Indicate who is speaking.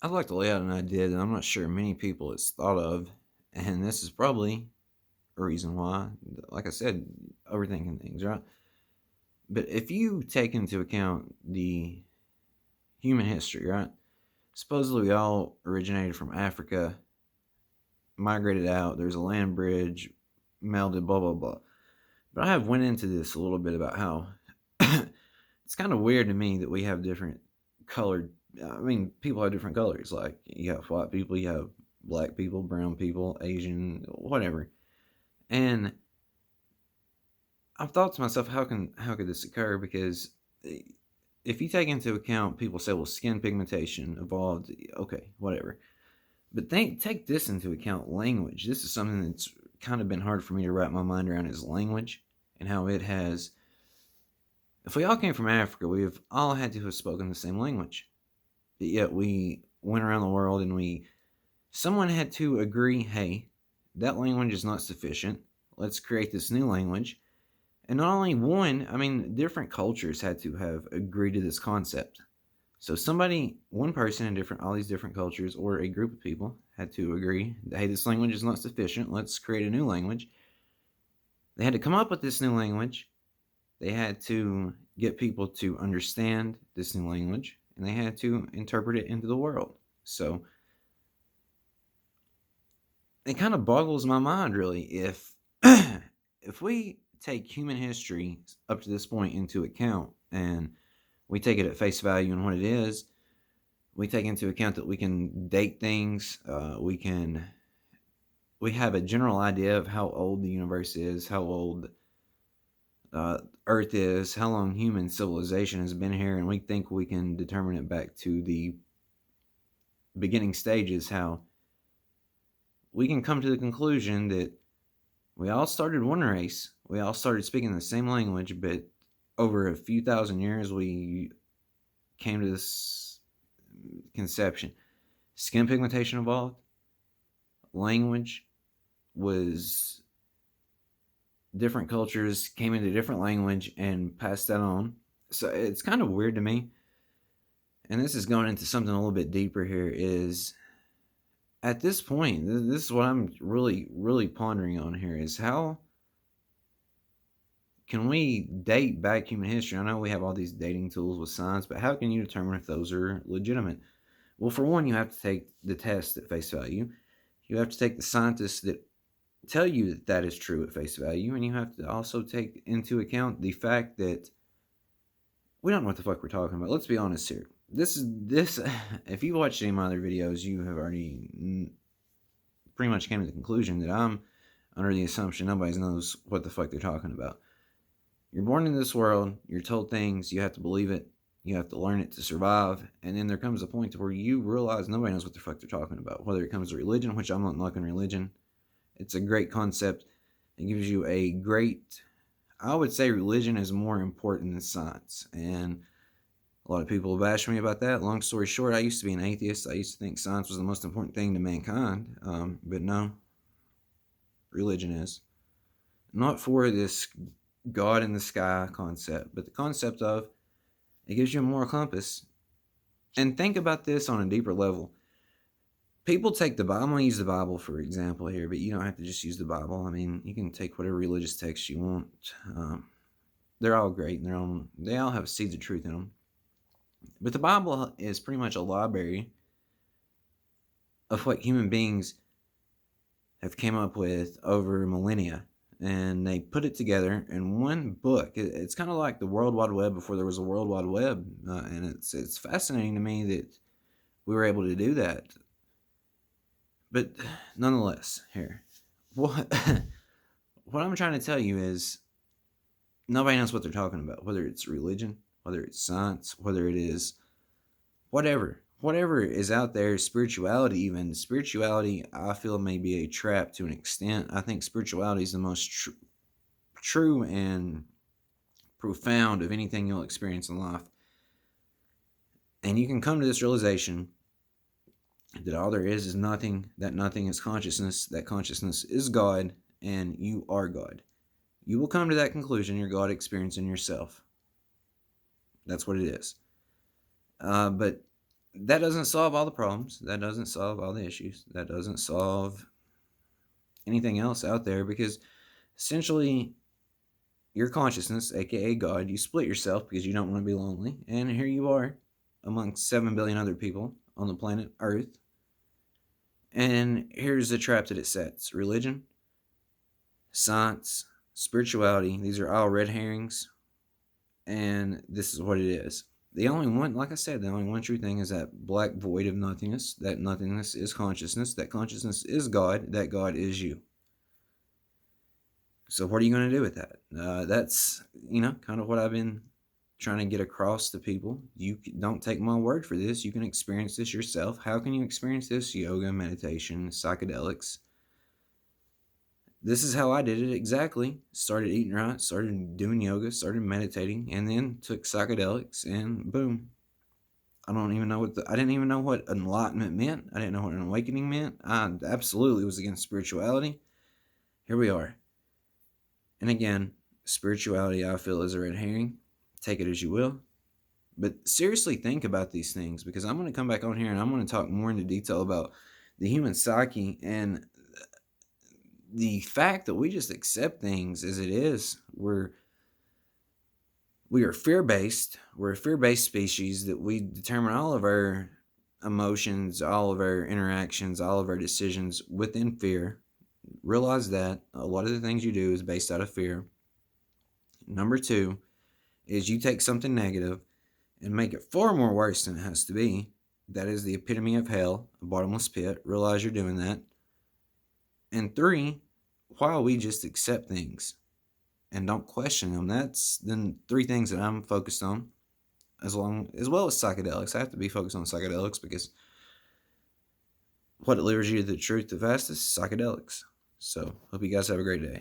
Speaker 1: I'd like to lay out an idea that I'm not sure many people has thought of, and this is probably a reason why. Like I said, overthinking things, right? But if you take into account the human history, right? Supposedly we all originated from Africa, migrated out. There's a land bridge, melded, blah blah blah. But I have went into this a little bit about how it's kind of weird to me that we have different colored. I mean, people have different colors. Like you have white people, you have black people, brown people, Asian, whatever. And I've thought to myself, how could this occur? Because if you take into account, people say, well, skin pigmentation evolved. Okay, whatever. But take this into account, language. This is something that's kind of been hard for me to wrap my mind around is language and how it has. If we all came from Africa, we have all had to have spoken the same language. But yet we went around the world and someone had to agree, hey, that language is not sufficient. Let's create this new language. And not only one, I mean, different cultures had to have agreed to this concept. So one person in all these different cultures, or a group of people, had to agree that hey, this language is not sufficient. Let's create a new language. They had to come up with this new language. They had to get people to understand this new language, and they had to interpret it into the world. So it kind of boggles my mind, really, if if we take human history up to this point into account and we take it at face value and what it is, we take into account that we can date things, we have a general idea of how old the universe is, how old Earth is, how long human civilization has been here, and we think we can determine it back to the beginning stages, how we can come to the conclusion that we all started one race, we all started speaking the same language, but over a few thousand years, we came to this conception. Skin pigmentation evolved, language was different cultures came into different language and passed that on. So it's kind of weird to me. And this is going into something a little bit deeper here is at this point, this is what I'm really, really pondering on here is how can we date back human history? I know we have all these dating tools with science, but how can you determine if those are legitimate? Well, for one, you have to take the test at face value. You have to take the scientists that tell you that that is true at face value, and you have to also take into account the fact that we don't know what the fuck we're talking about. Let's be honest here. This. If you watched any of my other videos, you have already pretty much came to the conclusion that I'm under the assumption nobody knows what the fuck they're talking about. You're born into this world. You're told things. You have to believe it. You have to learn it to survive. And then there comes a point where you realize nobody knows what the fuck they're talking about. Whether it comes to religion, which I'm not knocking religion. It's a great concept. It gives you I would say religion is more important than science. And a lot of people bash me about that. Long story short, I used to be an atheist. I used to think science was the most important thing to mankind. But no, religion is. Not for this God in the sky concept, but the concept of it gives you a moral compass. And think about this on a deeper level. People take the Bible. I'm going to use the Bible for example here, but you don't have to just use the Bible. I mean, you can take whatever religious text you want. They're all great in their own. They all have seeds of truth in them. But the Bible is pretty much a library of what human beings have came up with over millennia, and they put it together in one book. It's kind of like the World Wide Web before there was a World Wide Web, and it's fascinating to me that we were able to do that. But nonetheless, here, what what I'm trying to tell you is nobody knows what they're talking about. Whether it's religion, whether it's science, whether it is whatever is out there, spirituality. Even spirituality, I feel may be a trap to an extent. I think spirituality is the most true and profound of anything you'll experience in life. And you can come to this realization that all there is nothing, that nothing is consciousness, that consciousness is God, and you are God. You will come to that conclusion, your God experience in yourself. That's what it is. But That doesn't solve all the problems. That doesn't solve all the issues. That doesn't solve anything else out there, because essentially your consciousness, aka God, you split yourself because you don't want to be lonely, and here you are amongst 7 billion other people on the planet Earth. And here's the trap that it sets: religion, science, spirituality. These are all red herrings, and this is what it is. The only one, like I said, the only one true thing is that black void of nothingness. That nothingness is consciousness. That consciousness is God. That God is you. So what are you going to do with that? That's, kind of what I've been trying to get across to people. You don't take my word for this. You can experience this yourself. How can you experience this? Yoga, meditation, psychedelics. This is how I did it exactly. Started eating right, started doing yoga, started meditating, and then took psychedelics, and boom. I didn't even know what enlightenment meant. I didn't know what an awakening meant. I absolutely was against spirituality. Here we are. And again, spirituality, I feel, is a red herring. Take it as you will. But seriously think about these things, because I'm going to come back on here and I'm going to talk more into detail about the human psyche and the fact that we just accept things as it is. We are fear-based. We're a fear-based species, that we determine all of our emotions, all of our interactions, all of our decisions within fear. Realize that a lot of the things you do is based out of fear. Number two is you take something negative and make it far more worse than it has to be. That is the epitome of hell, a bottomless pit. Realize you're doing that. And three, while we just accept things and don't question them, that's then three things that I'm focused on, as well as psychedelics. I have to be focused on psychedelics because what delivers you to the truth the fastest? Psychedelics. So, hope you guys have a great day.